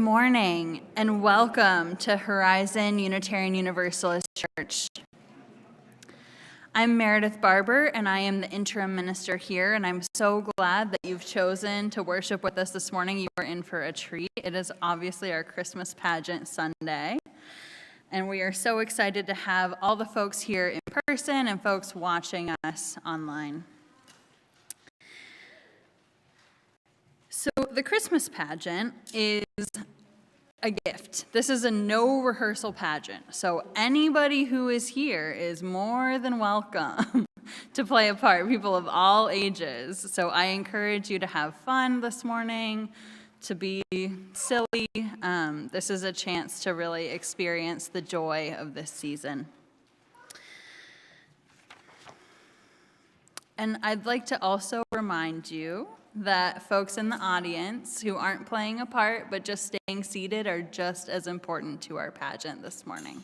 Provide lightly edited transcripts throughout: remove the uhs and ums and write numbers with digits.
Morning and welcome to Horizon Unitarian Universalist Church. I'm Meredith Barber and I am the interim minister here, and I'm so glad that you've chosen to worship with us this morning. You are in for a treat. It is obviously our Christmas pageant Sunday, and we are so excited to have all the folks here in person and folks watching us online. So the Christmas pageant is a gift. This is a no rehearsal pageant. So anybody who is here is more than welcome to play a part, people of all ages. So I encourage you to have fun this morning, to be silly. This is a chance to really experience the joy of this season. And I'd like to also remind you that folks in the audience who aren't playing a part but just staying seated are just as important to our pageant this morning.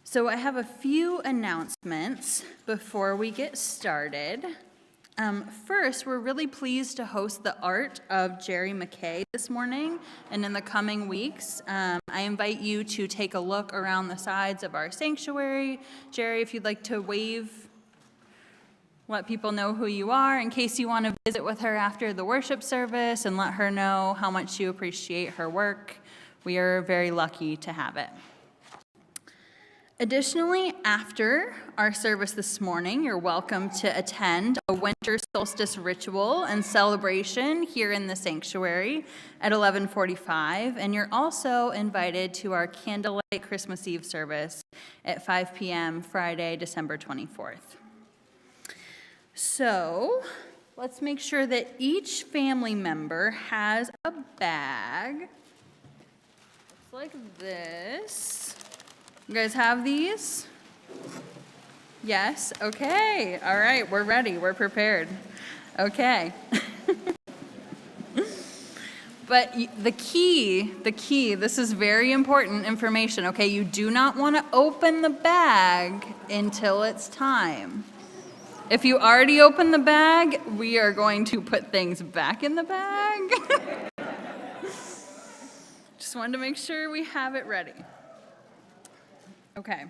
So I have a few announcements before we get started. First, we're really pleased to host the art of Jerry McKay this morning, and in the coming weeks, I invite you to take a look around the sides of our sanctuary. Jerry, if you'd like to wave, let people know who you are in case you want to visit with her after the worship service and let her know how much you appreciate her work. We are very lucky to have it. Additionally, after our service this morning, you're welcome to attend a winter solstice ritual and celebration here in the sanctuary at 11:45, and you're also invited to our Candlelight Christmas Eve service at 5 p.m. Friday, December 24th. So, let's make sure that each family member has a bag. Looks like this. You guys have these? Yes? Okay. All right. We're ready. We're prepared. Okay. But the key, this is very important information, okay? You do not want to open the bag until it's time. If you already opened the bag, we are going to put things back in the bag. Just wanted to make sure we have it ready. Okay.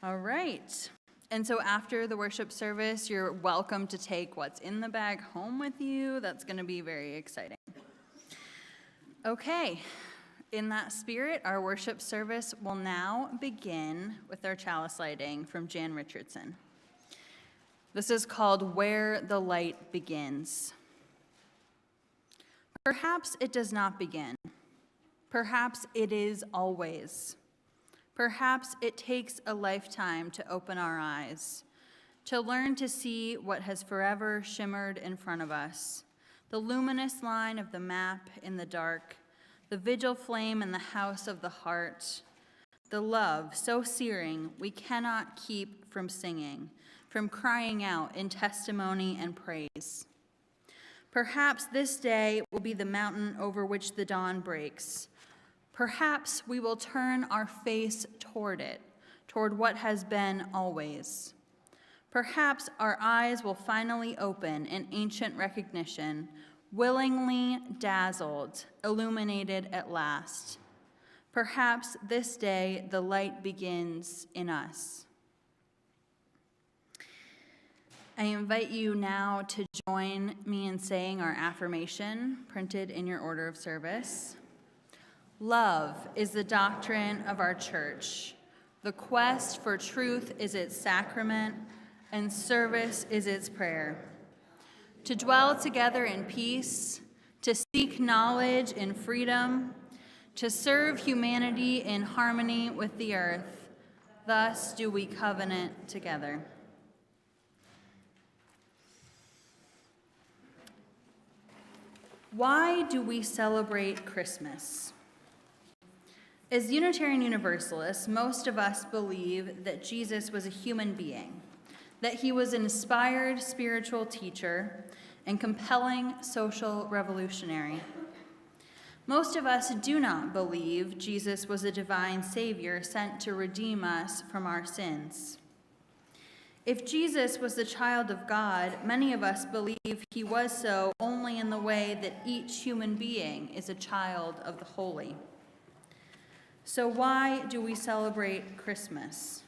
All right. And so after the worship service, you're welcome to take what's in the bag home with you. That's going to be very exciting. Okay. In that spirit, our worship service will now begin with our chalice lighting from Jan Richardson. This is called Where the Light Begins. Perhaps it does not begin. Perhaps it is always. Perhaps it takes a lifetime to open our eyes, to learn to see what has forever shimmered in front of us, the luminous line of the map in the dark, the vigil flame in the house of the heart, the love so searing we cannot keep from singing, from crying out in testimony and praise. Perhaps this day will be the mountain over which the dawn breaks. Perhaps we will turn our face toward it, toward what has been always. Perhaps our eyes will finally open in ancient recognition, willingly dazzled, illuminated at last. Perhaps this day the light begins in us. I invite you now to join me in saying our affirmation printed in your order of service. Love is the doctrine of our church. The quest for truth is its sacrament, and service is its prayer. To dwell together in peace, to seek knowledge in freedom, to serve humanity in harmony with the earth, thus do we covenant together. Why do we celebrate Christmas? As Unitarian Universalists, most of us believe that Jesus was a human being, that he was an inspired spiritual teacher and compelling social revolutionary. Most of us do not believe Jesus was a divine Savior sent to redeem us from our sins. If Jesus was the child of God, many of us believe he was so only in the way that each human being is a child of the holy. So why do we celebrate Christmas?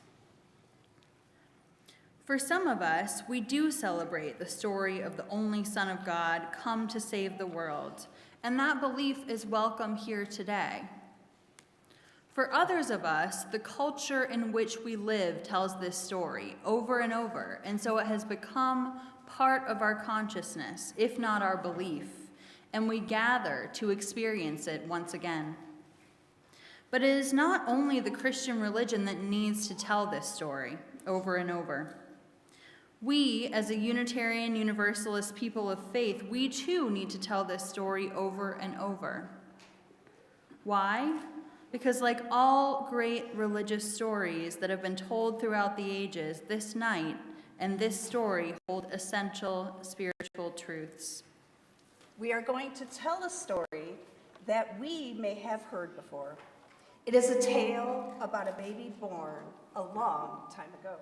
For some of us, we do celebrate the story of the only Son of God come to save the world, and that belief is welcome here today. For others of us, the culture in which we live tells this story over and over, and so it has become part of our consciousness, if not our belief, and we gather to experience it once again. But it is not only the Christian religion that needs to tell this story over and over. We, as a Unitarian Universalist people of faith, we too need to tell this story over and over. Why? Because like all great religious stories that have been told throughout the ages, this night and this story hold essential spiritual truths. We are going to tell a story that we may have heard before. It is a tale about a baby born a long time ago.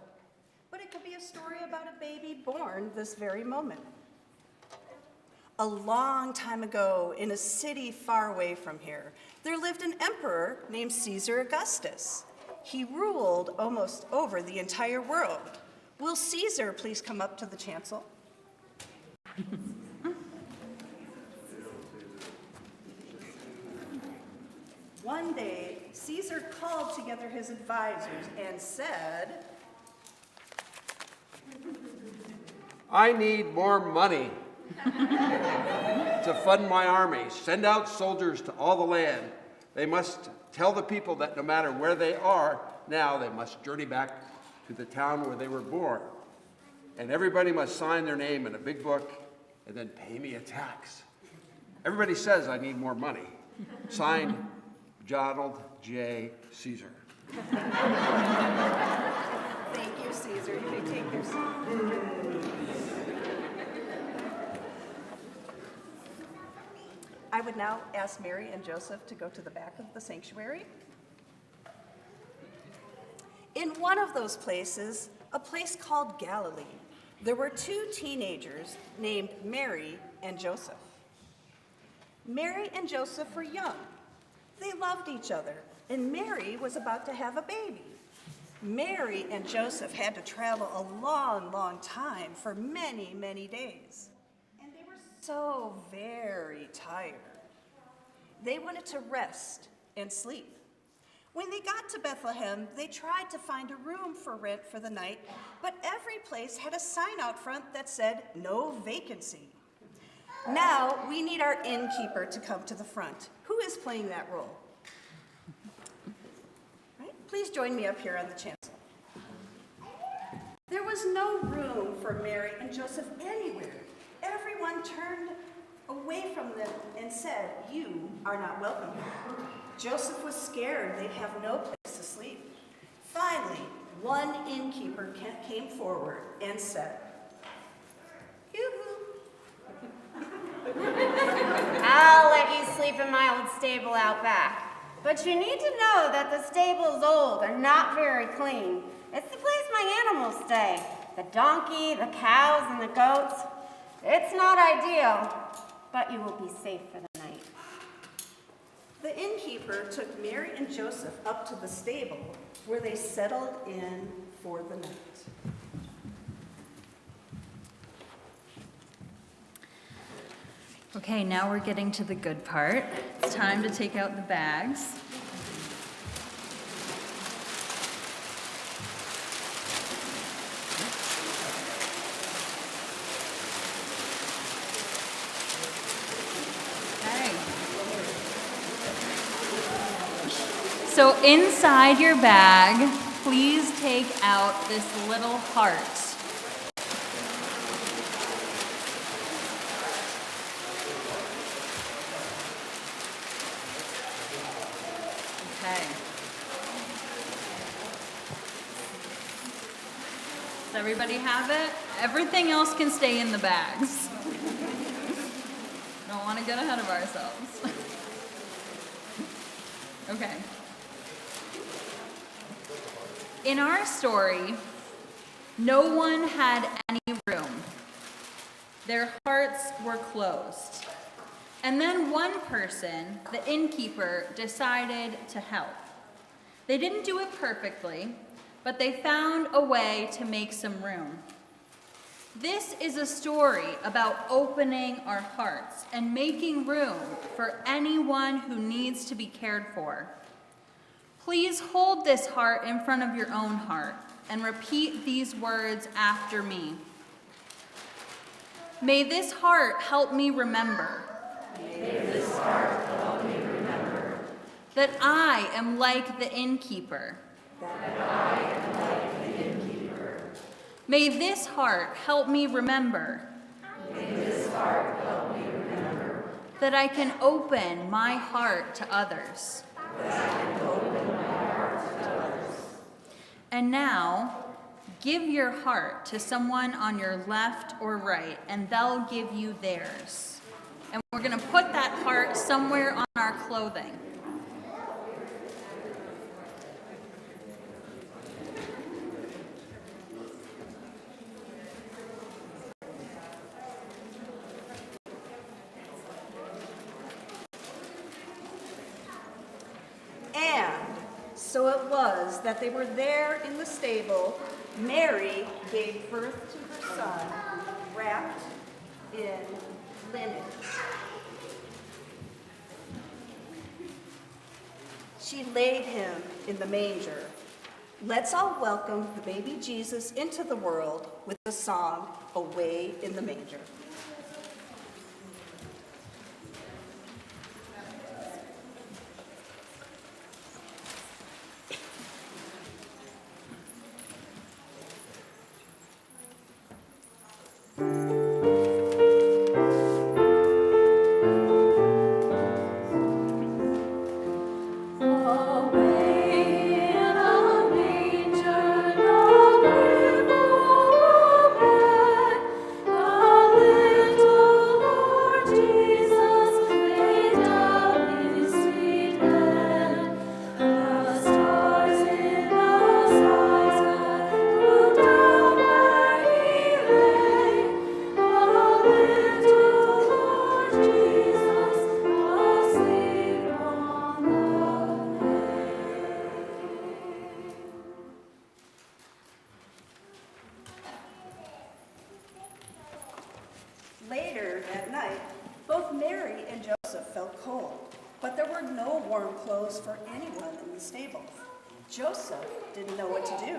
But it could be a story about a baby born this very moment. A long time ago, in a city far away from here, there lived an emperor named Caesar Augustus. He ruled almost over the entire world. Will Caesar please come up to the chancel? One day, Caesar called together his advisors and said, I need more money to fund my army. Send out soldiers to all the land. They must tell the people that no matter where they are now, they must journey back to the town where they were born. And everybody must sign their name in a big book and then pay me a tax. Everybody says I need more money. Signed, Donald J. Caesar. Thank you, Caesar. You may take your seat. I would now ask Mary and Joseph to go to the back of the sanctuary. In one of those places, a place called Galilee, there were two teenagers named Mary and Joseph. Mary and Joseph were young. They loved each other, and Mary was about to have a baby. Mary and Joseph had to travel a long, long time for many, many days. And they were so very tired. They wanted to rest and sleep. When they got to Bethlehem, they tried to find a room for rent for the night, but every place had a sign out front that said, "No vacancy." Now, we need our innkeeper to come to the front. Who is playing that role? Right? Please join me up here on the chancel. There was no room for Mary and Joseph anywhere. Everyone turned away from them and said, "You are not welcome here." Joseph was scared they'd have no place to sleep. Finally, one innkeeper came forward and said, "Yoo-hoo." I'll let you sleep in my old stable out back. But you need to know that the stable's old and not very clean. It's the place my animals stay. The donkey, the cows, and the goats. It's not ideal, but you will be safe for the night. The innkeeper took Mary and Joseph up to the stable where they settled in for the night. Okay, now we're getting to the good part. It's time to take out the bags. Okay. So inside your bag, please take out this little heart. Okay. Does everybody have it? Everything else can stay in the bags. Don't want to get ahead of ourselves. Okay. In our story, No one had any room. Their hearts were closed. And then one person, the innkeeper, decided to help. They didn't do it perfectly, but they found a way to make some room. This is a story about opening our hearts and making room for anyone who needs to be cared for. Please hold this heart in front of your own heart and repeat these words after me. May this heart help me remember. May this heart help me remember That I am like the innkeeper. that I am like the innkeeper. May this heart help me remember. May this heart help me remember That I can open my heart to others. that I can open my heart to others. And now, give your heart to someone on your left or right, and they'll give you theirs. And we're going to put that heart somewhere on our clothing. And so it was that they were there in the stable. Mary gave birth to her son, wrapped in linen. She laid him in the manger. Let's all welcome the baby Jesus into the world with the song, Away in the Manger. Later that night, both Mary and Joseph felt cold, but there were no warm clothes for anyone in the stable. Joseph didn't know what to do.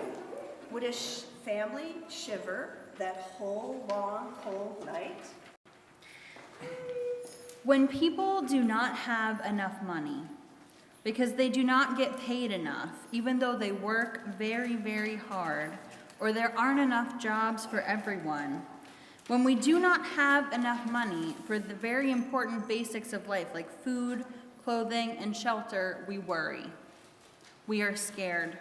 Would his family shiver that whole long, cold night? When people do not have enough money, because they do not get paid enough, even though they work very, very hard, or there aren't enough jobs for everyone, when we do not have enough money for the very important basics of life, like food, clothing, and shelter, we worry. We are scared.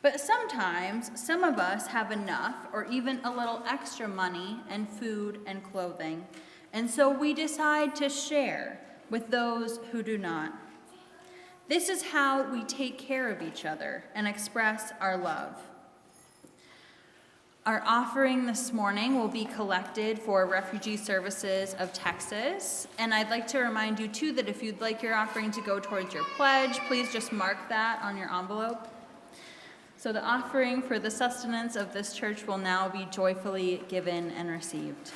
But sometimes, some of us have enough or even a little extra money and food and clothing, and so we decide to share with those who do not. This is how we take care of each other and express our love. Our offering this morning will be collected for Refugee Services of Texas. And I'd like to remind you, too, that if you'd like your offering to go towards your pledge, please just mark that on your envelope. So the offering for the sustenance of this church will now be joyfully given and received.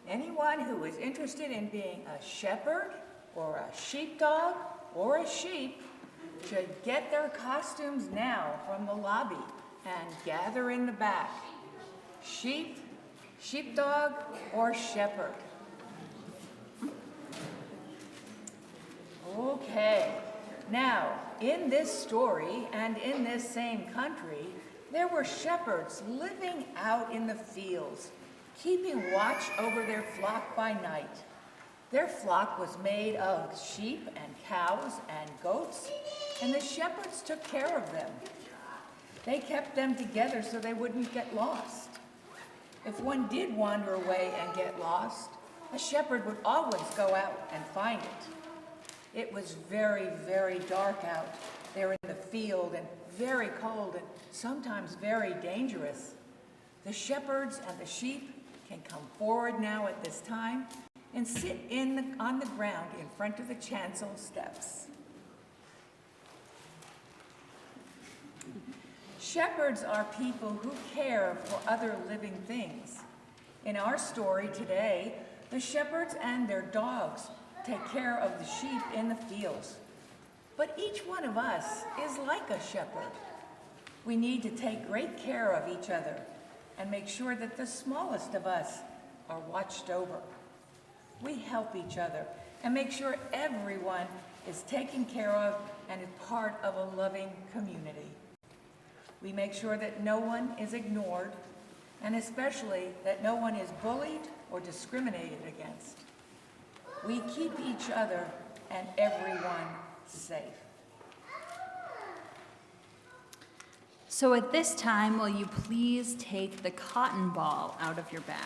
Anyone who is interested in being a shepherd or a sheepdog or a sheep should get their costumes now from the lobby and gather in the back. Sheep, sheepdog, or shepherd. Okay, now in this story and in this same country, there were shepherds living out in the fields, keeping watch over their flock by night. Their flock was made of sheep and cows and goats, and the shepherds took care of them. They kept them together so they wouldn't get lost. If one did wander away and get lost, a shepherd would always go out and find it. It was very, very dark out there in the field, and very cold and sometimes very dangerous. The shepherds and the sheep can come forward now at this time and sit on the ground in front of the chancel steps. Shepherds are people who care for other living things. In our story today, the shepherds and their dogs take care of the sheep in the fields. But each one of us is like a shepherd. We need to take great care of each other and make sure that the smallest of us are watched over. We help each other and make sure everyone is taken care of and is part of a loving community. We make sure that no one is ignored, and especially that no one is bullied or discriminated against. We keep each other and everyone safe. So at this time, will you please take the cotton ball out of your bags?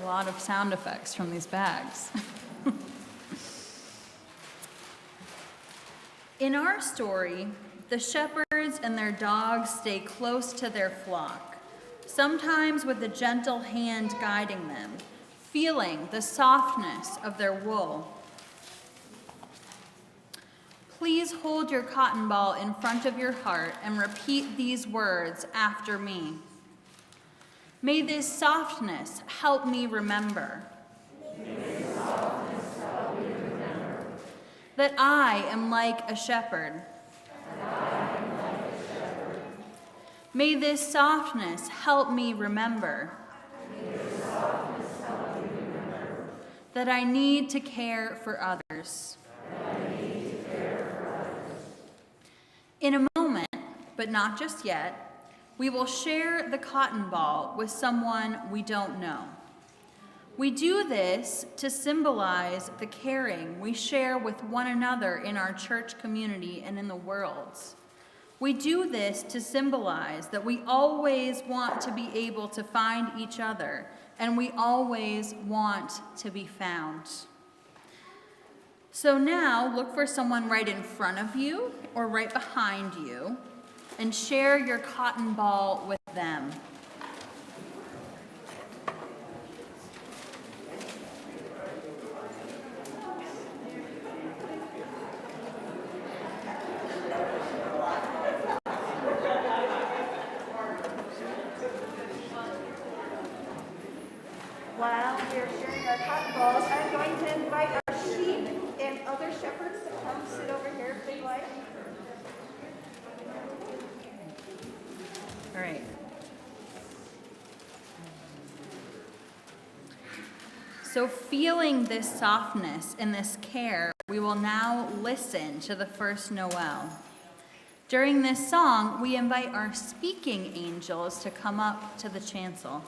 A lot of sound effects from these bags. In our story, the shepherds and their dogs stay close to their flock, sometimes with a gentle hand guiding them, feeling the softness of their wool. Please hold your cotton ball in front of your heart and repeat these words after me. May this softness help me remember. That I am like a shepherd. May this softness help me remember. That I need to care for others. In a moment, but not just yet, we will share the cotton ball with someone we don't know. We do this to symbolize the caring we share with one another in our church community and in the world. We do this to symbolize that we always want to be able to find each other, and we always want to be found. So now look for someone right in front of you or right behind you and share your cotton ball with them. While we're sharing our cotton balls, I'm going to invite our sheep and other shepherds to come sit over here if they'd like. All right. So feeling this softness and this care, we will now listen to the First Noel. During this song, we invite our speaking angels to come up to the chancel.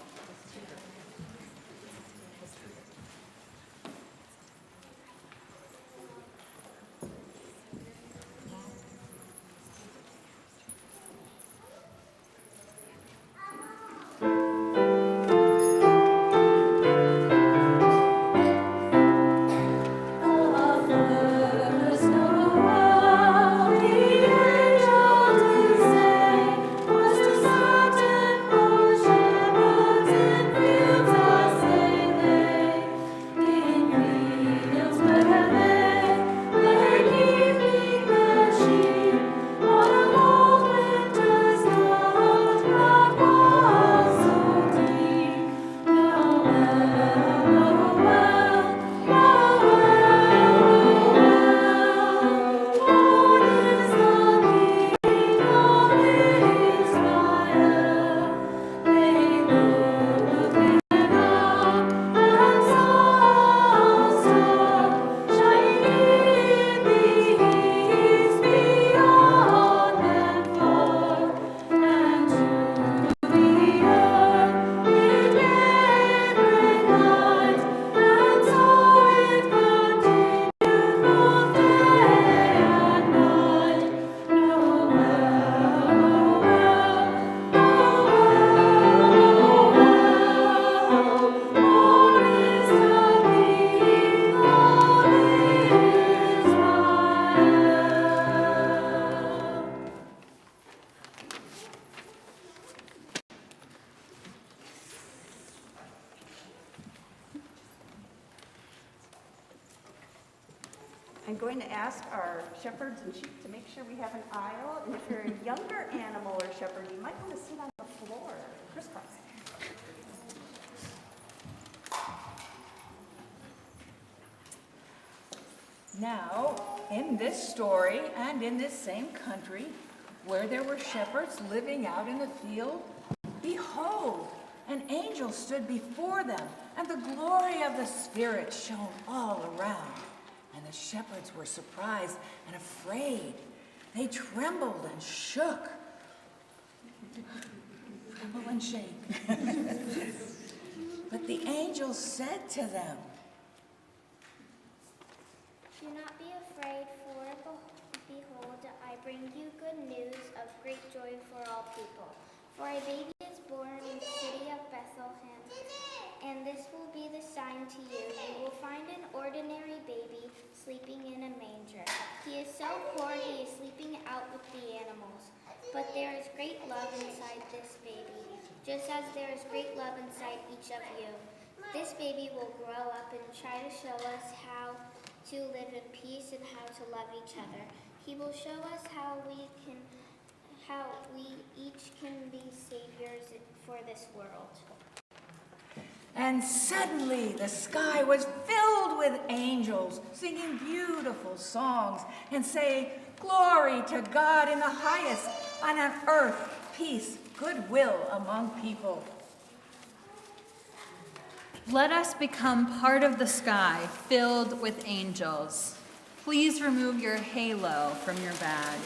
Shepherds I'm going to ask our shepherds and sheep to make sure we have an aisle. And if you're a younger animal or shepherd, you might want to sit on the floor, crisscross. Now, in this story and in this same country, where there were shepherds living out in the field, behold, an angel stood before them, and the glory of the Spirit shone all around. And the shepherds were surprised and afraid. They trembled and shook. Tremble and shake. But the angel said to them, "Do not be afraid, for behold, I bring you good news of great joy for all people. For a baby is born in the city of Bethlehem, and this will be the sign to you. You will find an ordinary baby sleeping in a manger. He is so poor he is sleeping out with the animals. But there is great love inside this baby, just as there is great love inside each of you. This baby will grow up and try to show us how to live in peace and how to love each other. He will show us how we each can be saviors for this world." and suddenly the sky was filled with angels singing beautiful songs and saying, "Glory to God in the highest, and on earth peace, goodwill among people." Let us become part of the sky filled with angels. Please remove your halo from your bag.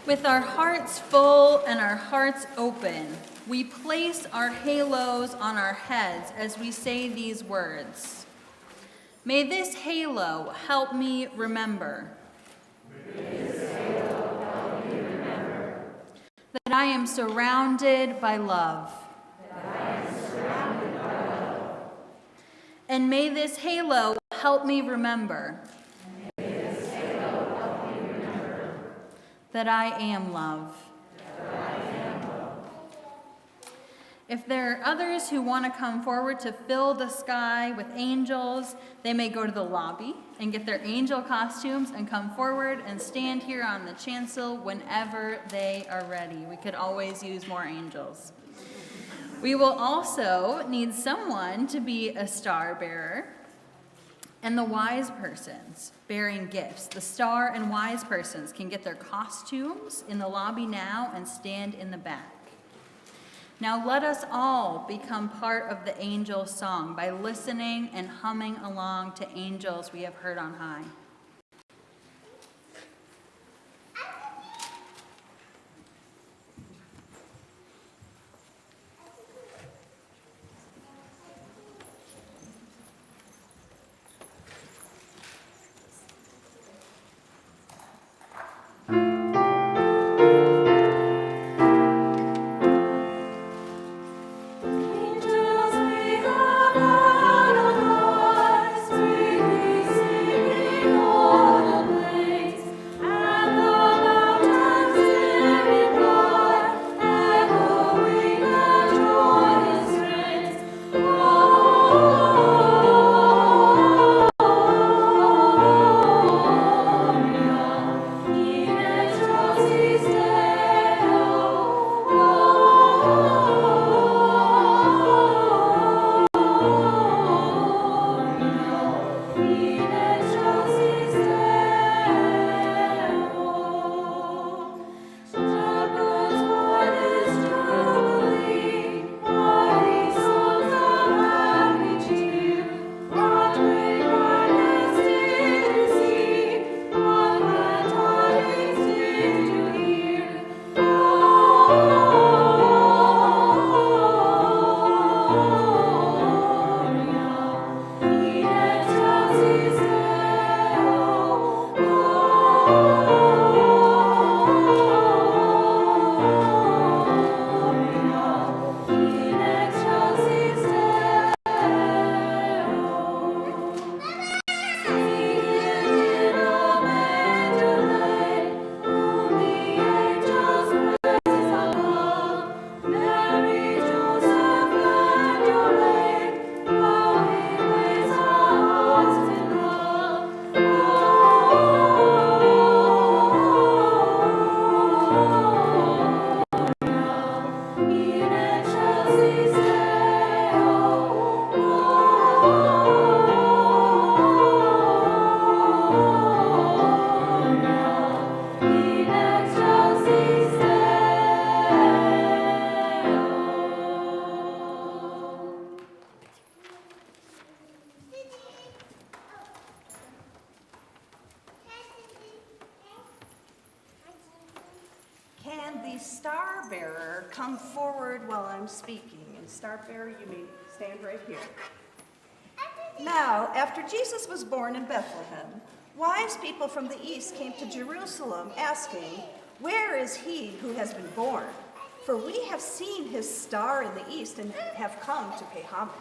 With our hearts full and our hearts open, we place our halos on our heads as we say these words. May this halo help me remember. That I am surrounded by love. And may this halo help me remember. That I am love. If there are others who want to come forward to fill the sky with angels, they may go to the lobby and get their angel costumes and come forward and stand here on the chancel whenever they are ready. We could always use more angels. We will also need someone to be a star bearer and the wise persons bearing gifts. The star and wise persons can get their costumes in the lobby now and stand in the back. Now let us all become part of the angel song by listening and humming along to angels we have heard on high. Angels, we have on our hearts, sweetly singing. the star bearer come forward while I'm speaking? And star bearer, you may stand right here. Now, after Jesus was born in Bethlehem, wise people from the east came to Jerusalem asking, "Where is he who has been born? For we have seen his star in the east and have come to pay homage."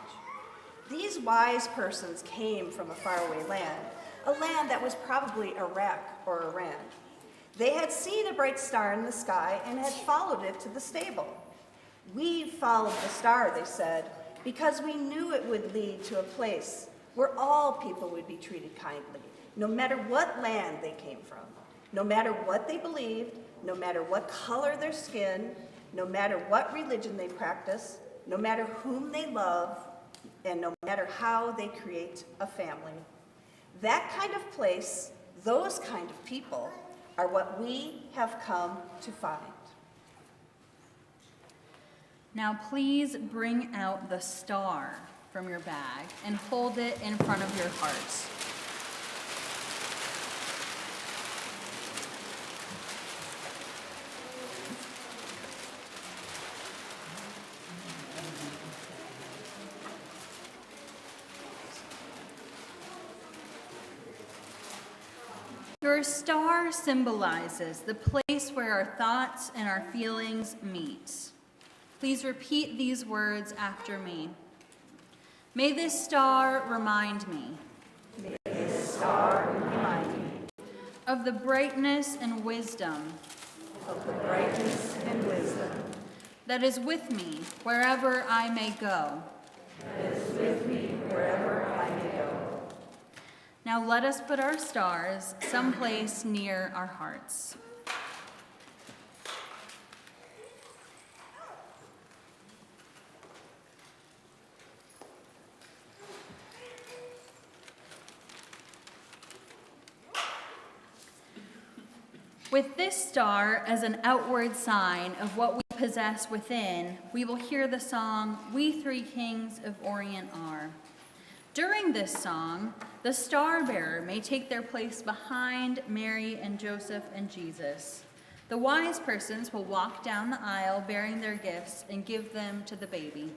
These wise persons came from a faraway land, a land that was probably Iraq or Iran. They had seen a bright star in the sky and had followed it to the stable. "We followed the star," they said, "because we knew it would lead to a place where all people would be treated kindly, no matter what land they came from, no matter what they believed, no matter what color their skin, no matter what religion they practice, no matter whom they love, and no matter how they create a family. That kind of place, those kind of people, are what we have come to find." Now please bring out the star from your bag and hold it in front of your heart. Your star symbolizes the place where our thoughts and our feelings meet. Please repeat these words after me. May this star remind me. May this star remind me Of the brightness and wisdom. of the brightness and wisdom That is with me wherever I may go. that is with me wherever I may go. Now let us put our stars someplace near our hearts. With this star as an outward sign of what we possess within, we will hear the song, "We Three Kings of Orient Are." During this song, the star bearer may take their place behind Mary and Joseph and Jesus. The wise persons will walk down the aisle bearing their gifts and give them to the baby.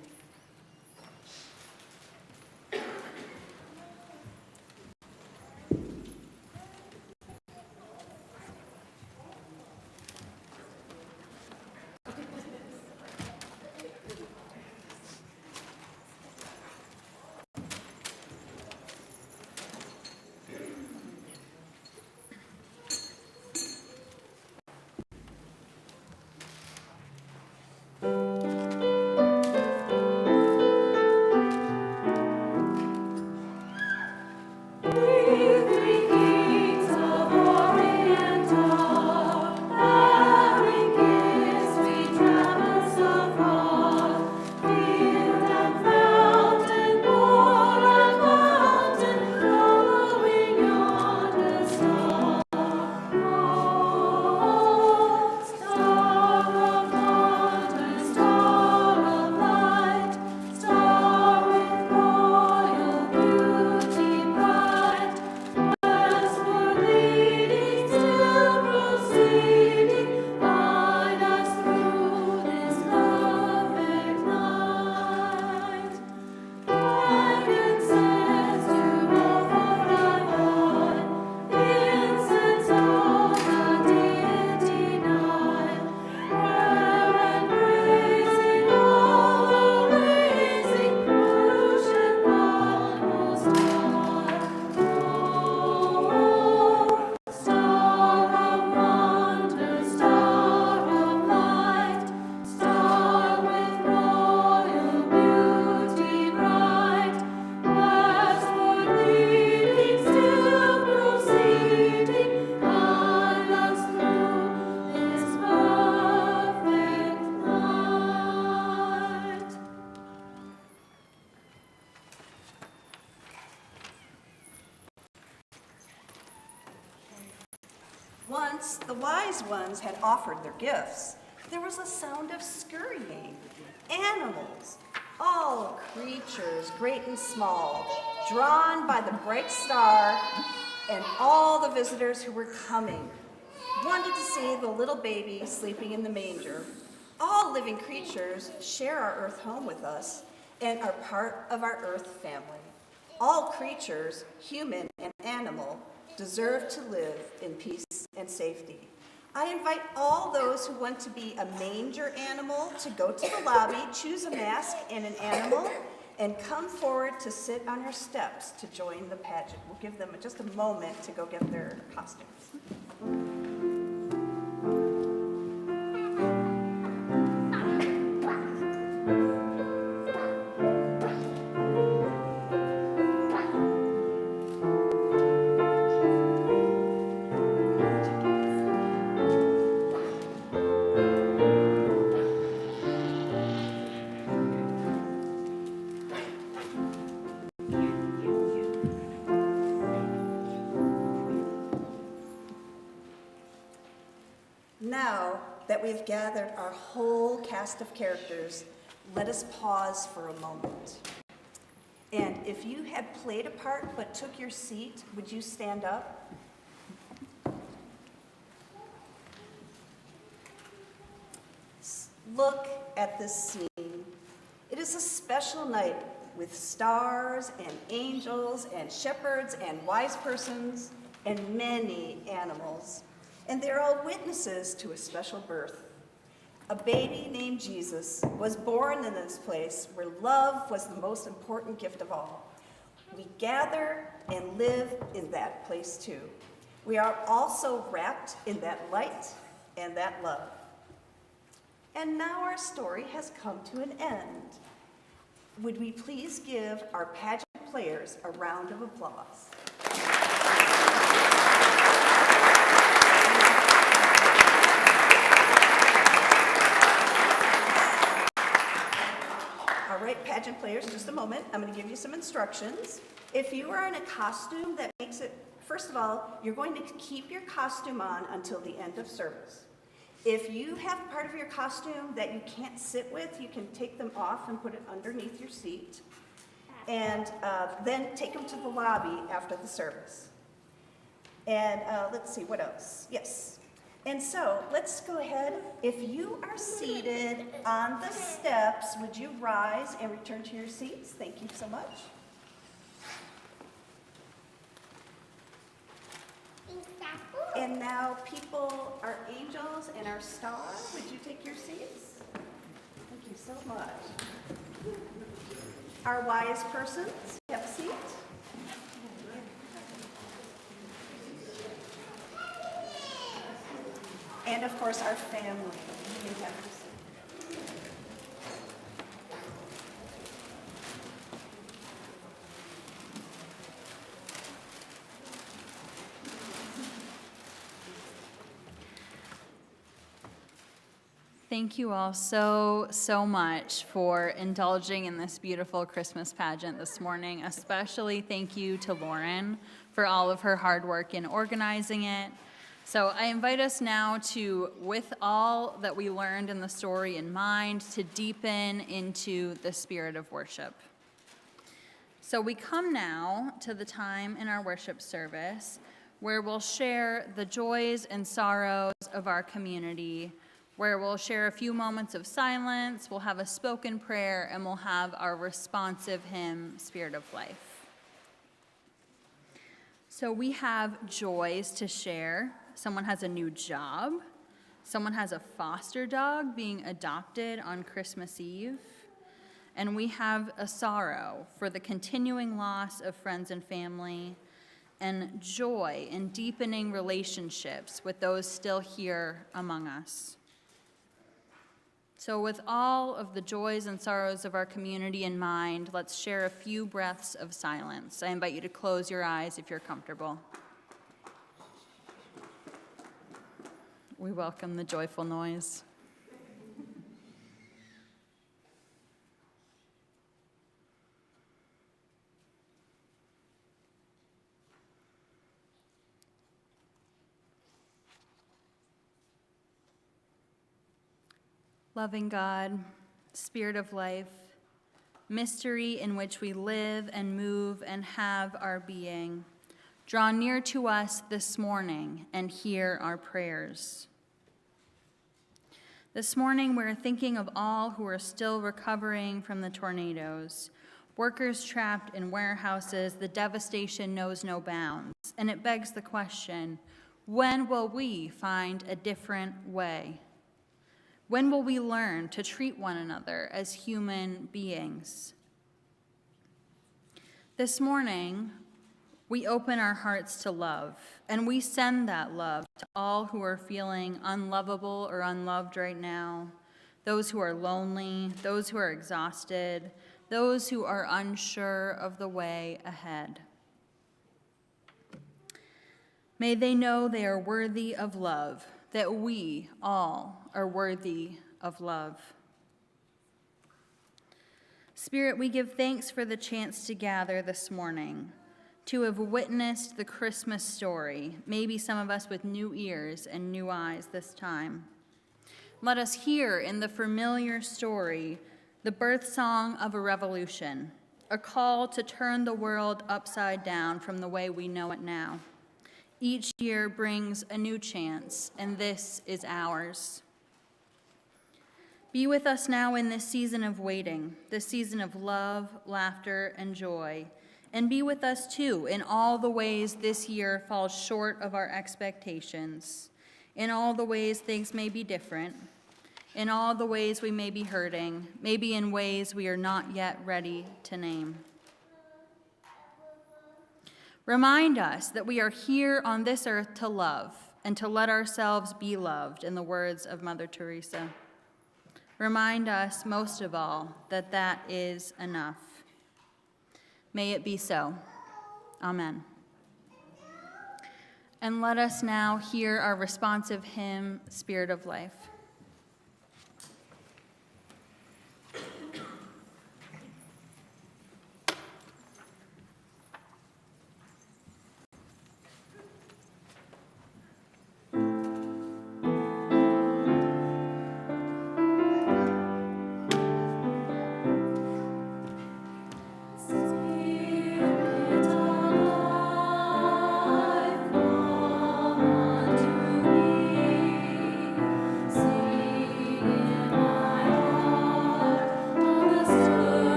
Once the wise ones had offered their gifts, there was a sound of scurrying. Animals, all creatures, great and small, drawn by the bright star and all the visitors who were coming. wanted to see the little baby sleeping in the manger. All living creatures share our earth home with us and are part of our earth family. All creatures, human and animal, deserve to live in peace and safety. I invite all those who want to be a manger animal to go to the lobby, choose a mask and an animal, and come forward to sit on our steps to join the pageant. We'll give them just a moment to go get their costumes. Now that we've gathered our whole cast of characters, let us pause for a moment. And if you had played a part but took your seat, would you stand up? Look at this scene. It is a special night with stars and angels and shepherds and wise persons and many animals. And they're all witnesses to a special birth. A baby named Jesus was born in this place where love was the most important gift of all. We gather and live in that place too. We are also wrapped in that light and that love. And now our story has come to an end. Would we please give our pageant players a round of applause? All right, pageant players, just a moment. I'm going to give you some instructions. If you are in a costume that makes it, first of all, you're going to keep your costume on until the end of service. If you have part of your costume that you can't sit with, you can take them off and put it underneath your seat. And then take them to the lobby after the service. And let's see, what else? Yes. And so let's go ahead. If you are seated on the steps, would you rise and return to your seats? Thank you so much. And now people, our angels and our star, would you take your seats? Thank you so much. Our wise persons, have a seat. And of course, our family. You have your seat. Thank you all so much for indulging in this beautiful Christmas pageant this morning. Especially thank you to Lauren for all of her hard work in organizing it. So I invite us now to, with all that we learned in the story in mind, to deepen into the spirit of worship. So we come now to the time in our worship service where we'll share the joys and sorrows of our community, where we'll share a few moments of silence, we'll have a spoken prayer, and we'll have our responsive hymn, Spirit of Life. So we have joys to share. Someone has a new job. Someone has a foster dog being adopted on Christmas Eve. And we have a sorrow for the continuing loss of friends and family, and joy in deepening relationships with those still here among us. So with all of the joys and sorrows of our community in mind, let's share a few breaths of silence. I invite you to close your eyes if you're comfortable. We welcome the joyful noise. Loving God, Spirit of life, mystery in which we live and move and have our being, Draw near to us this morning and hear our prayers. This morning, we're thinking of all who are still recovering from the tornadoes, workers trapped in warehouses. The devastation knows no bounds, and it begs the question, when will we find a different way? When will we learn to treat one another as human beings? This morning, we open our hearts to love, and we send that love to all who are feeling unlovable or unloved right now, those who are lonely, those who are exhausted, those who are unsure of the way ahead. May they know they are worthy of love, that we all are worthy of love. Spirit, we give thanks for the chance to gather this morning, to have witnessed the Christmas story, maybe some of us with new ears and new eyes this time. Let us hear in the familiar story the birth song of a revolution, a call to turn the world upside down from the way we know it now. Each year brings a new chance, and this is ours. Be with us now in this season of waiting, this season of love, laughter, and joy. And be with us, too, in all the ways this year falls short of our expectations, in all the ways things may be different, in all the ways we may be hurting, maybe in ways we are not yet ready to name. Remind us that we are here on this earth to love and to let ourselves be loved, in the words of Mother Teresa. Remind us, most of all, that that is enough. May it be so. Amen. And let us now hear our responsive hymn, Spirit of Life.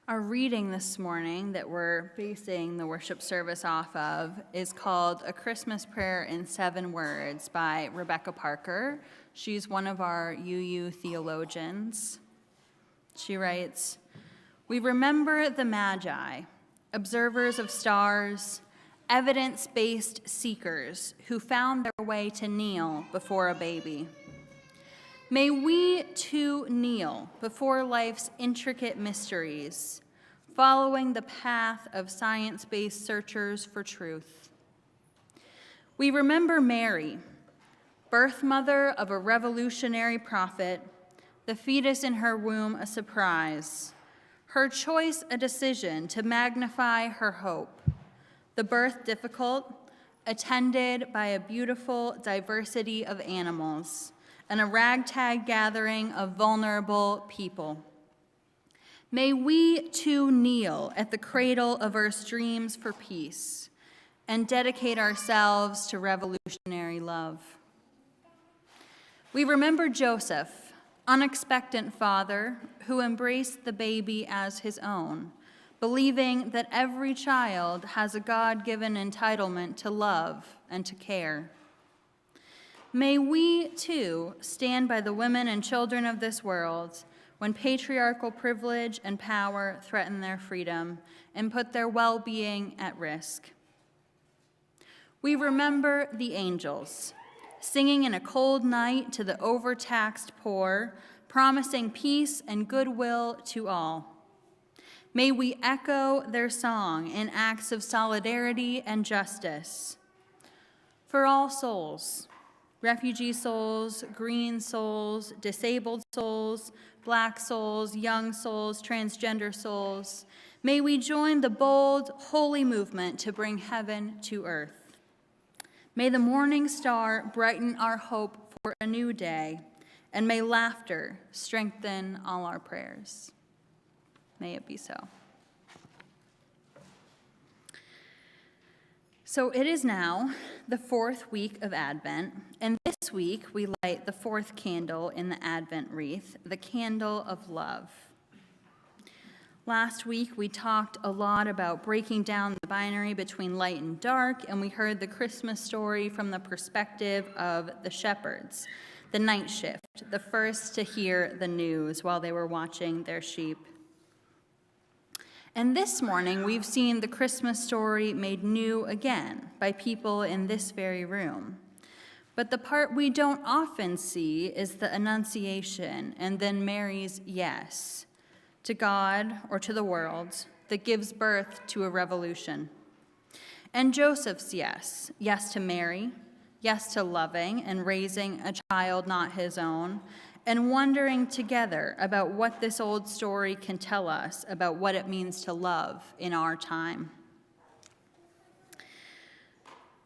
Our reading this morning that we're basing the worship service off of is called A Christmas Prayer in 7 Words by Rebecca Parker. She's one of our UU theologians. She writes, "We remember the Magi, observers of stars, evidence-based seekers who found their way to kneel before a baby. May we too kneel before life's intricate mysteries, following the path of science-based searchers for truth. We remember Mary, birth mother of a revolutionary prophet, the fetus in her womb a surprise, her choice a decision to magnify her hope, the birth difficult, attended by a beautiful diversity of animals, and a ragtag gathering of vulnerable people. May we too kneel at the cradle of Earth's dreams for peace and dedicate ourselves to revolutionary love. We remember Joseph, unexpectant father who embraced the baby as his own, believing that every child has a God-given entitlement to love and to care. May we, too, stand by the women and children of this world when patriarchal privilege and power threaten their freedom and put their well-being at risk. We remember the angels, singing in a cold night to the overtaxed poor, promising peace and goodwill to all. May we echo their song in acts of solidarity and justice. For all souls, refugee souls, green souls, disabled souls, Black souls, young souls, transgender souls, may we join the bold, holy movement to bring heaven to earth. May the morning star brighten our hope for a new day, and may laughter strengthen all our prayers. May it be so. So it is now the fourth week of Advent, and this week we light the fourth candle in the Advent wreath, the candle of love. Last week we talked a lot about breaking down the binary between light and dark, and we heard the Christmas story from the perspective of the shepherds, the night shift, the first to hear the news while they were watching their sheep. And this morning, we've seen the Christmas story made new again by people in this very room. But the part we don't often see is the Annunciation and then Mary's yes to God or to the world that gives birth to a revolution. And Joseph's yes, yes to Mary, yes to loving and raising a child not his own, and wondering together about what this old story can tell us about what it means to love in our time.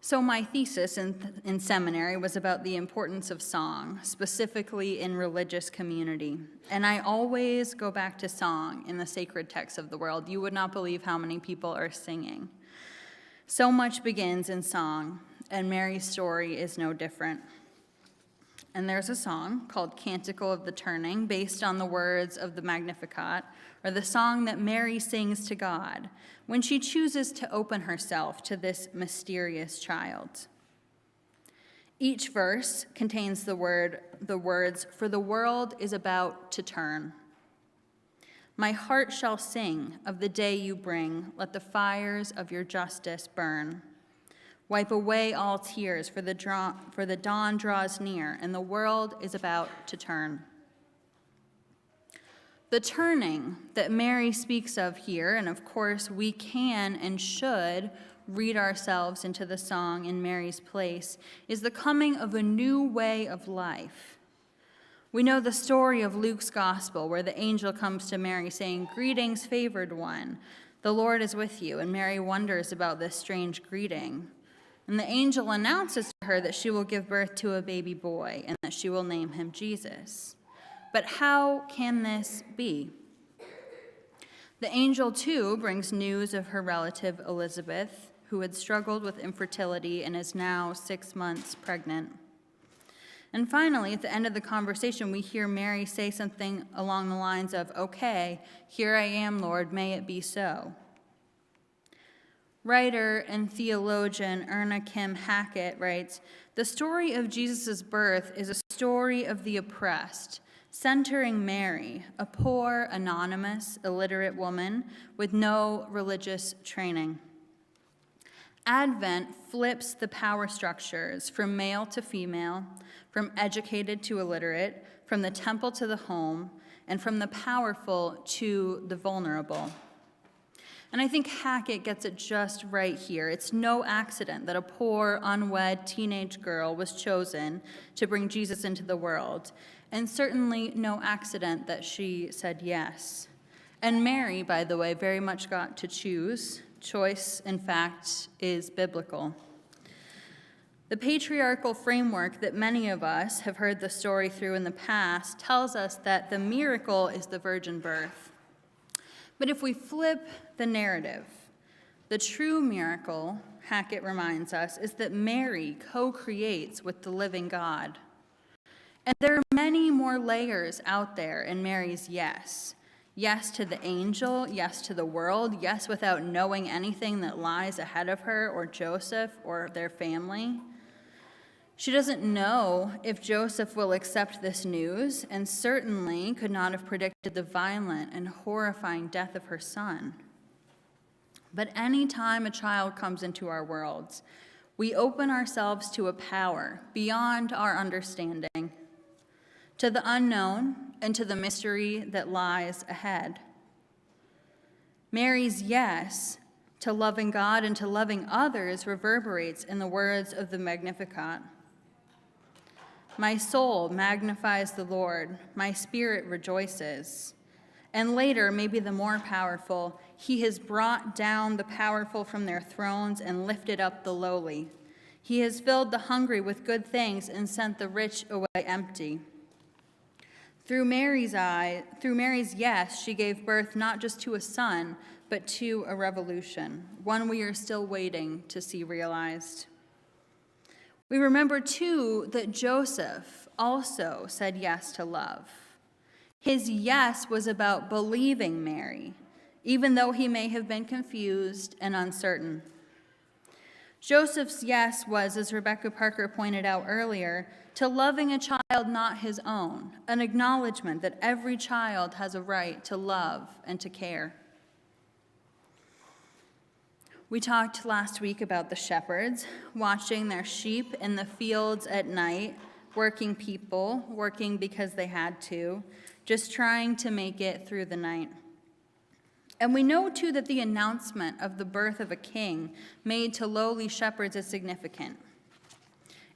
So my thesis in seminary was about the importance of song, specifically in religious community. And I always go back to song in the sacred texts of the world. You would not believe how many people are singing. So much begins in song, and Mary's story is no different. And there's a song called Canticle of the Turning, based on the words of the Magnificat, or the song that Mary sings to God when she chooses to open herself to this mysterious child. Each verse contains the words, "For the world is about to turn. My heart shall sing of the day you bring. Let the fires of your justice burn. Wipe away all tears, for the dawn draws near, and the world is about to turn." The turning that Mary speaks of here, and of course we can and should read ourselves into the song in Mary's place, is the coming of a new way of life. We know the story of Luke's gospel, where the angel comes to Mary saying, "Greetings, favored one, the Lord is with you," and Mary wonders about this strange greeting. And the angel announces to her that she will give birth to a baby boy and that she will name him Jesus. But how can this be? The angel, too, brings news of her relative Elizabeth, who had struggled with infertility and is now 6 months pregnant. And finally, at the end of the conversation, we hear Mary say something along the lines of, "Okay, here I am, Lord, may it be so." Writer and theologian Erna Kim Hackett writes, "The story of Jesus' birth is a story of the oppressed, centering Mary, a poor, anonymous, illiterate woman with no religious training." Advent flips the power structures from male to female, from educated to illiterate, from the temple to the home, and from the powerful to the vulnerable. And I think Hackett gets it just right here. It's no accident that a poor, unwed teenage girl was chosen to bring Jesus into the world, and certainly no accident that she said yes. And Mary, by the way, very much got to choose. Choice, in fact, is biblical. The patriarchal framework that many of us have heard the story through in the past tells us that the miracle is the virgin birth. But if we flip the narrative, the true miracle, Hackett reminds us, is that Mary co-creates with the living God. And there are many more layers out there in Mary's yes. Yes to the angel, yes to the world, yes without knowing anything that lies ahead of her or Joseph or their family. She doesn't know if Joseph will accept this news, and certainly could not have predicted the violent and horrifying death of her son. But any time a child comes into our worlds, we open ourselves to a power beyond our understanding, to the unknown and to the mystery that lies ahead. Mary's yes to loving God and to loving others reverberates in the words of the Magnificat. My soul magnifies the Lord, my spirit rejoices. And later, maybe the more powerful, he has brought down the powerful from their thrones and lifted up the lowly. He has filled the hungry with good things and sent the rich away empty. Through Mary's yes, she gave birth not just to a son, but to a revolution, one we are still waiting to see realized. We remember, too, that Joseph also said yes to love. His yes was about believing Mary, even though he may have been confused and uncertain. Joseph's yes was, as Rebecca Parker pointed out earlier, to loving a child not his own, an acknowledgement that every child has a right to love and to care. We talked last week about the shepherds watching their sheep in the fields at night, working people, working because they had to, just trying to make it through the night. And we know, too, that the announcement of the birth of a king made to lowly shepherds is significant.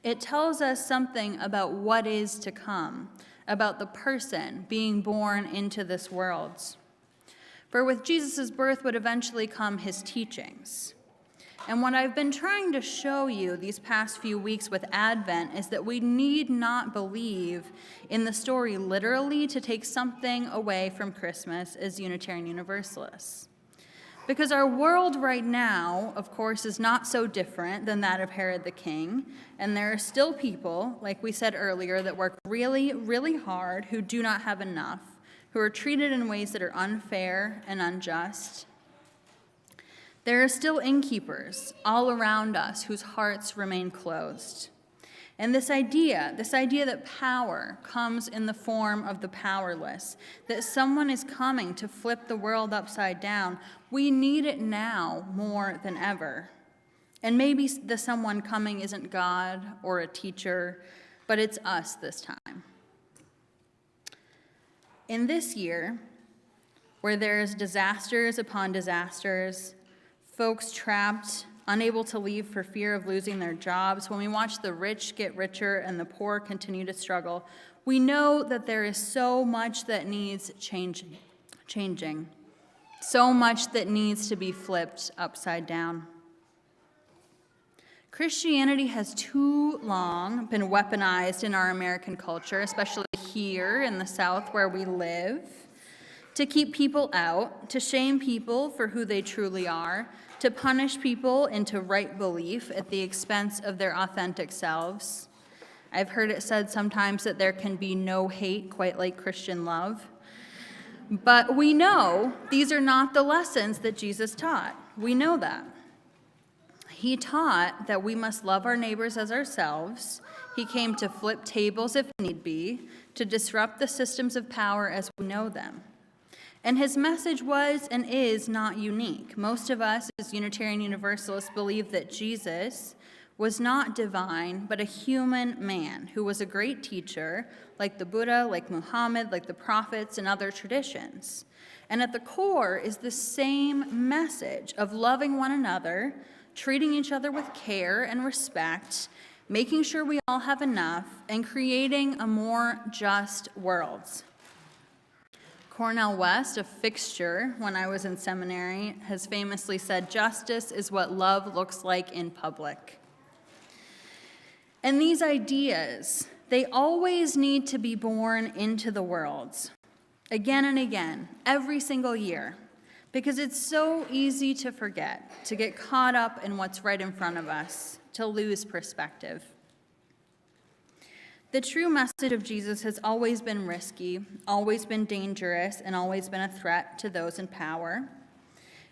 It tells us something about what is to come, about the person being born into this world. For with Jesus' birth would eventually come his teachings. And what I've been trying to show you these past few weeks with Advent is that we need not believe in the story literally to take something away from Christmas as Unitarian Universalists. Because our world right now, of course, is not so different than that of Herod the King, and there are still people, like we said earlier, that work really, really hard who do not have enough, who are treated in ways that are unfair and unjust. There are still innkeepers all around us whose hearts remain closed. And this idea that power comes in the form of the powerless, that someone is coming to flip the world upside down, we need it now more than ever. And maybe the someone coming isn't God or a teacher, but it's us this time. In this year, where there's disasters upon disasters, folks trapped, unable to leave for fear of losing their jobs, when we watch the rich get richer and the poor continue to struggle, we know that there is so much that needs changing, so much that needs to be flipped upside down. Christianity has too long been weaponized in our American culture, especially here in the South where we live, to keep people out, to shame people for who they truly are, to punish people into right belief at the expense of their authentic selves. I've heard it said sometimes that there can be no hate quite like Christian love. But we know these are not the lessons that Jesus taught. We know that. He taught that we must love our neighbors as ourselves. He came to flip tables if need be, to disrupt the systems of power as we know them. And his message was and is not unique. Most of us as Unitarian Universalists believe that Jesus was not divine, but a human man who was a great teacher, like the Buddha, like Muhammad, like the prophets and other traditions. And at the core is the same message of loving one another, treating each other with care and respect, making sure we all have enough, and creating a more just world. Cornel West, a fixture when I was in seminary, has famously said, "Justice is what love looks like in public." And these ideas, they always need to be born into the world, again and again, every single year, because it's so easy to forget, to get caught up in what's right in front of us, to lose perspective. The true message of Jesus has always been risky, always been dangerous, and always been a threat to those in power.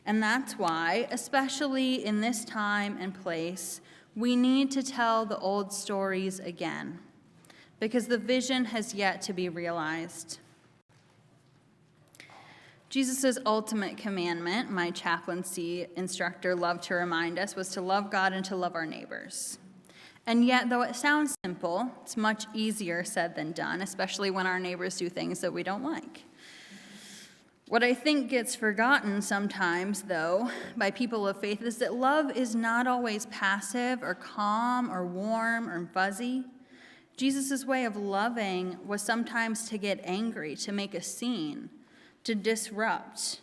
And that's why, especially in this time and place, We need to tell the old stories again, because the vision has yet to be realized. Jesus' ultimate commandment, my chaplaincy instructor loved to remind us, was to love God and to love our neighbors. And yet, though it sounds simple, it's much easier said than done, especially when our neighbors do things that we don't like. What I think gets forgotten sometimes, though, by people of faith is that love is not always passive or calm or warm or fuzzy. Jesus' way of loving was sometimes to get angry, to make a scene, to disrupt.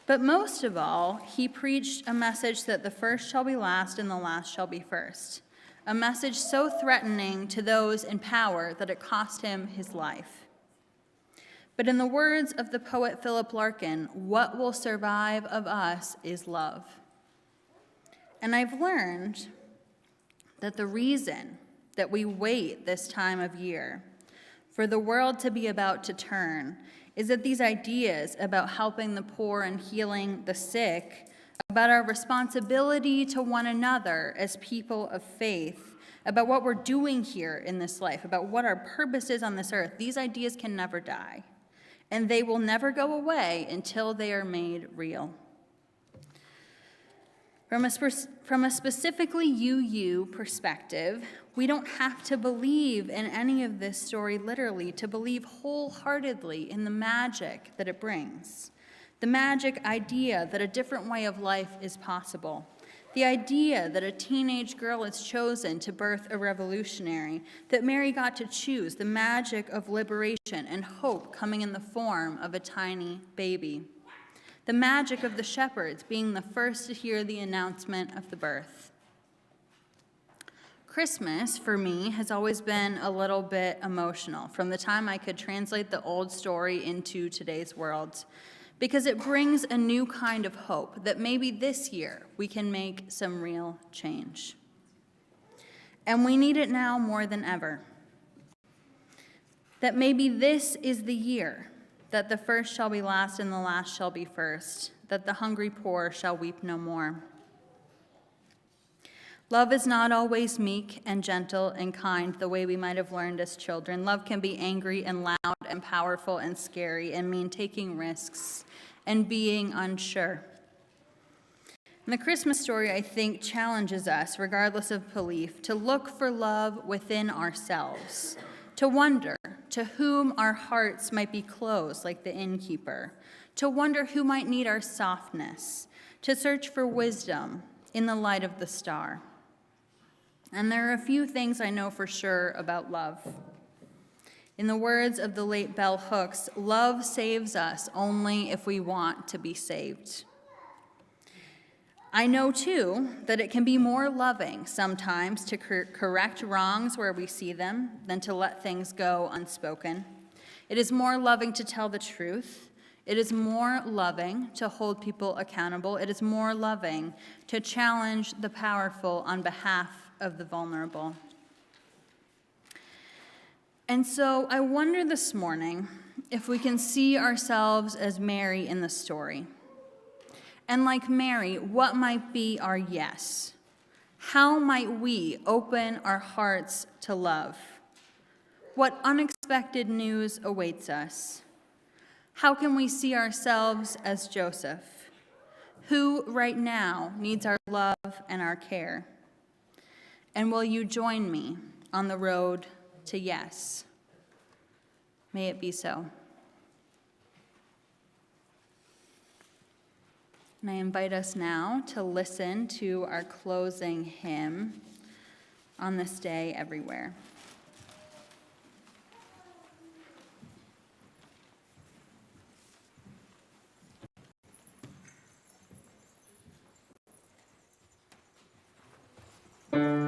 But most of all, he preached a message that the first shall be last and the last shall be first. A message so threatening to those in power that it cost him his life. But in the words of the poet Philip Larkin, what will survive of us is love. And I've learned that the reason that we wait this time of year for the world to be about to turn is that these ideas about helping the poor and healing the sick, about our responsibility to one another as people of faith, about what we're doing here in this life, about what our purpose is on this earth, these ideas can never die. And they will never go away until they are made real. From a specifically UU perspective, we don't have to believe in any of this story literally, to believe wholeheartedly in the magic that it brings. The magic idea that a different way of life is possible. The idea that a teenage girl is chosen to birth a revolutionary, that Mary got to choose, the magic of liberation and hope coming in the form of a tiny baby. The magic of the shepherds being the first to hear the announcement of the birth. Christmas, for me, has always been a little bit emotional from the time I could translate the old story into today's world, because it brings a new kind of hope that maybe this year we can make some real change. And we need it now more than ever. That maybe this is the year that the first shall be last and the last shall be first, that the hungry poor shall weep no more. Love is not always meek and gentle and kind the way we might have learned as children. Love can be angry and loud and powerful and scary and mean taking risks and being unsure. And the Christmas story, I think, challenges us, regardless of belief, to look for love within ourselves, to wonder to whom our hearts might be closed, like the innkeeper, to wonder who might need our softness, to search for wisdom in the light of the star. And there are a few things I know for sure about love. In the words of the late Bell Hooks, love saves us only if we want to be saved. I know, too, that it can be more loving sometimes to correct wrongs where we see them than to let things go unspoken. It is more loving to tell the truth. It is more loving to hold people accountable. It is more loving to challenge the powerful on behalf of the vulnerable. And so I wonder this morning if we can see ourselves as Mary in the story. And like Mary, what might be our yes? How might we open our hearts to love? What unexpected news awaits us? How can we see ourselves as Joseph, who right now needs our love and our care? And will you join me on the road to yes? May it be so. And I invite us now to listen to our closing hymn, On This Day Everywhere. Oh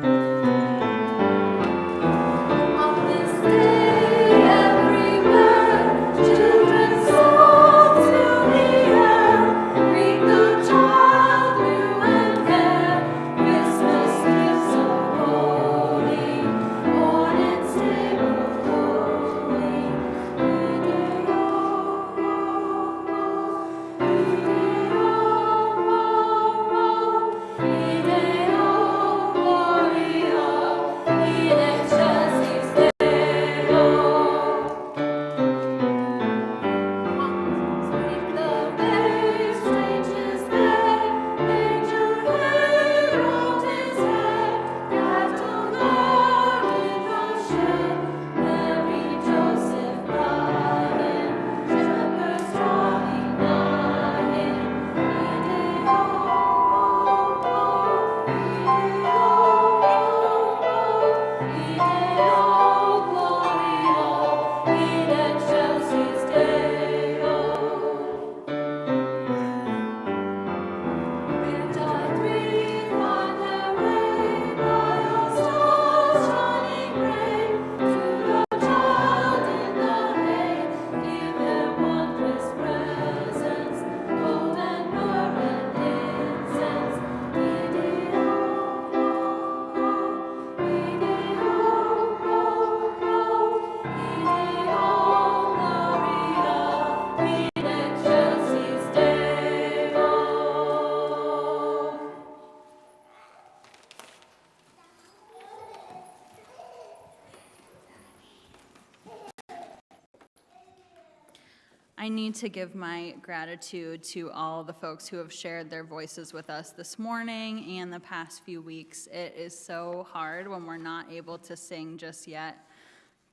need to give my gratitude to all the folks who have shared their voices with us this morning and the past few weeks. It is so hard when we're not able to sing just yet,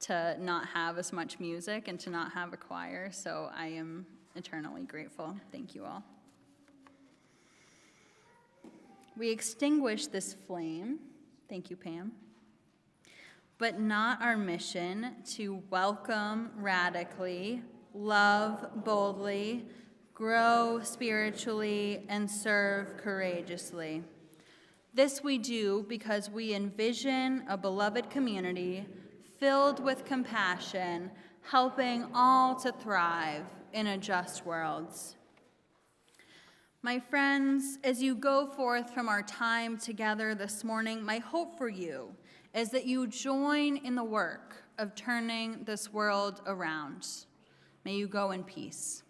to not have as much music and to not have a choir, so I am eternally grateful. Thank you all. We extinguish this flame, thank you, Pam, but not our mission to welcome radically, love boldly, grow spiritually, and serve courageously. This we do because we envision a beloved community filled with compassion, helping all to thrive in a just world. My friends, as you go forth from our time together this morning, my hope for you is that you join in the work of turning this world around. May you go in peace.